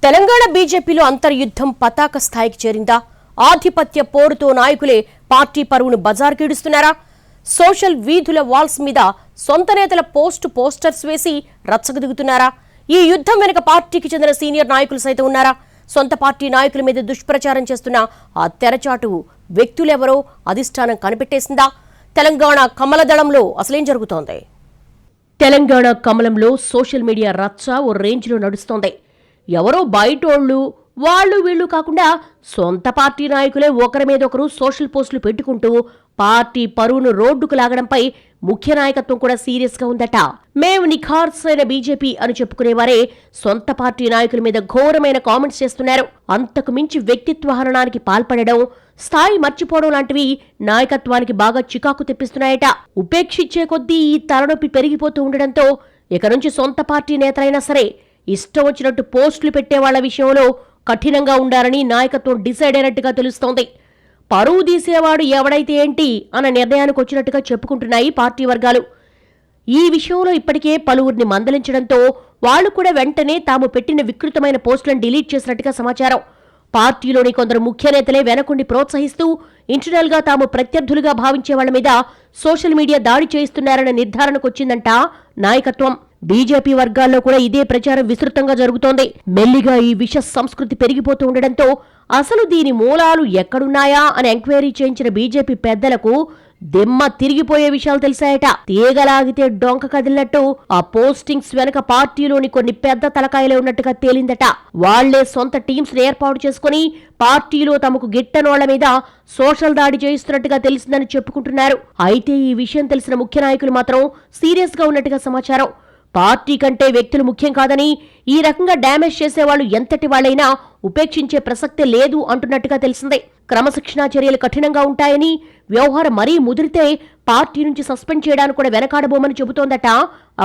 తెలంగాణ బీజేపీలో అంతర్యుద్ధం పతాక స్థాయికి చేరిందా? ఆధిపత్య పోరుతో నాయకులే పార్టీ పరువును బజార్కీడుస్తున్నారా? సోషల్ వీధుల వాల్స్ మీద సొంత నేతల పోస్టర్స్ వేసి రచ్చకు దిగుతున్నారా? ఈ యుద్ధం వెనుక పార్టీకి చెందిన సీనియర్ నాయకులు సైతం ఉన్నారా? సొంత పార్టీ నాయకుల మీద దుష్ప్రచారం చేస్తున్న ఆ తెరచాటు వ్యక్తులెవరో అధిష్టానం కనిపెట్టేసిందా? తెలంగాణ కమలదళంలో అసలేం జరుగుతోంది? తెలంగాణ కమలంలో సోషల్ మీడియా రచ్చ ఓ రేంజ్లో నడుస్తోంది. ఎవరో బయటోళ్ళు వాళ్ళు వీళ్ళు కాకుండా సొంత పార్టీ నాయకులే ఒకరి మీద ఒకరు సోషల్ పోస్టులు పెట్టుకుంటూ పార్టీ పరువును రోడ్డుకు లాగడంపై ముఖ్య నాయకత్వం కూడా సీరియస్ గా ఉందట. మేము నిఖార్సైన బీజేపీ అని చెప్పుకునేవారే సొంత పార్టీ నాయకుల మీద ఘోరమైన కామెంట్స్ చేస్తున్నారు. అంతకు మించి వ్యక్తిత్వ హననానికి పాల్పడడం, స్థాయి మర్చిపోవడం లాంటివి నాయకత్వానికి బాగా చికాకు తెప్పిస్తున్నాయట. ఉపేక్షించే కొద్దీ ఈ తలనొప్పి పెరిగిపోతూ ఉండడంతో ఇక నుంచి సొంత పార్టీ నేతలైనా సరే ఇష్టం వచ్చినట్టు పోస్టులు పెట్టేవాళ్ల విషయంలో కఠినంగా ఉండాలని నాయకత్వం డిసైడ్ అయినట్టుగా తెలుస్తోంది. పరువు తీసేవాడు ఎవడైతే ఏంటి అన్న నిర్ణయానికి వచ్చినట్టుగా చెప్పుకుంటున్నాయి పార్టీ వర్గాలు. ఈ విషయంలో ఇప్పటికే పలువురిని మందలించడంతో వాళ్లు కూడా వెంటనే తాము పెట్టిన వికృతమైన పోస్టులను డిలీట్ చేసినట్టుగా సమాచారం. పార్టీలోని కొందరు ముఖ్య నేతలే వెనకుండి ప్రోత్సహిస్తూ ఇంటర్నల్ గా తాము ప్రత్యర్థులుగా భావించే వాళ్ల మీద సోషల్ మీడియా దాడి చేయిస్తున్నారన్న నిర్ధారణకు వచ్చిందంట నాయకత్వం. బీజేపీ వర్గాల్లో కూడా ఇదే ప్రచారం విస్తృతంగా జరుగుతోంది. మెల్లిగా ఈ విష సంస్కృతి పెరిగిపోతూ ఉండడంతో అసలు దీని మూలాలు ఎక్కడున్నాయా అని ఎంక్వైరీ చేయించిన బీజేపీ పెద్దలకు దిమ్మ తిరిగిపోయే విషయాలు తెలిసాయట. తీగలాగితే డొంక కదిలినట్టు ఆ పోస్టింగ్స్ వెనక పార్టీలోని కొన్ని పెద్ద తలకాయలే ఉన్నట్టుగా తేలిందట. వాళ్లే సొంత టీమ్స్ ఏర్పాటు చేసుకుని పార్టీలో తమకు గిట్టనోళ్ల మీద సోషల్ దాడి చేయిస్తున్నట్టుగా తెలిసిందని చెప్పుకుంటున్నారు. అయితే ఈ విషయం తెలిసిన ముఖ్య నాయకులు మాత్రం సీరియస్ గా ఉన్నట్టుగా సమాచారం. పార్టీ కంటే వ్యక్తులు ముఖ్యం కాదని, ఈ రకంగా డ్యామేజ్ చేసేవాళ్లు ఎంతటి వాళ్లైనా ఉపేక్షించే ప్రసక్తే లేదు అంటున్నట్టుగా తెలిసిందే. క్రమశిక్షణా చర్యలు కఠినంగా ఉంటాయని, వ్యవహారం మరీ ముదిరితే పార్టీ నుంచి సస్పెండ్ చేయడానికి కూడా వెనకాడబోమని చెబుతోందట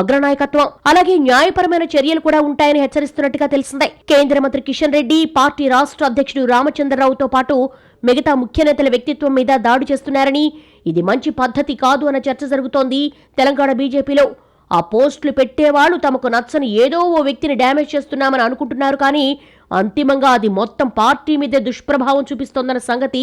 అగ్రనాయకత్వం. అలాగే న్యాయపరమైన చర్యలు కూడా ఉంటాయని హెచ్చరిస్తున్నట్టుగా తెలిసిందే. కేంద్ర మంత్రి కిషన్ రెడ్డి, పార్టీ రాష్ట్ర అధ్యక్షుడు రామచంద్రరావుతో పాటు మిగతా ముఖ్య నేతల వ్యక్తిత్వం మీద దాడి చేస్తున్నారని, ఇది మంచి పద్ధతి కాదు అన్న చర్చ జరుగుతోంది తెలంగాణ బీజేపీలో. ఆ పోస్టులు పెట్టేవాళ్లు తమకు నచ్చని ఏదో ఓ వ్యక్తిని డ్యామేజ్ చేస్తున్నామని అనుకుంటున్నారు, కానీ అంతిమంగా అది మొత్తం పార్టీ మీదే దుష్ప్రభావం చూపిస్తోందన్న సంగతి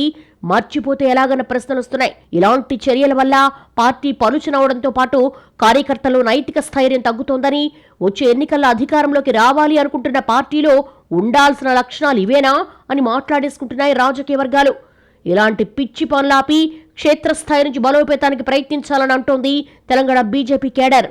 మర్చిపోతే ఎలాగన్న ప్రశ్నలు వస్తున్నాయి. ఇలాంటి చర్యల వల్ల పార్టీ పలుచనవడంతో పాటు కార్యకర్తలు నైతిక స్థైర్యం తగ్గుతోందని, వచ్చే ఎన్నికల్లో అధికారంలోకి రావాలి అనుకుంటున్న పార్టీలో ఉండాల్సిన లక్షణాలు ఇవేనా అని మాట్లాడేసుకుంటున్నాయి రాజకీయ వర్గాలు. ఇలాంటి పిచ్చి పనులాపి క్షేత్రస్థాయి నుంచి బలోపేతానికి ప్రయత్నించాలని అంటోంది తెలంగాణ బీజేపీ కేడర్.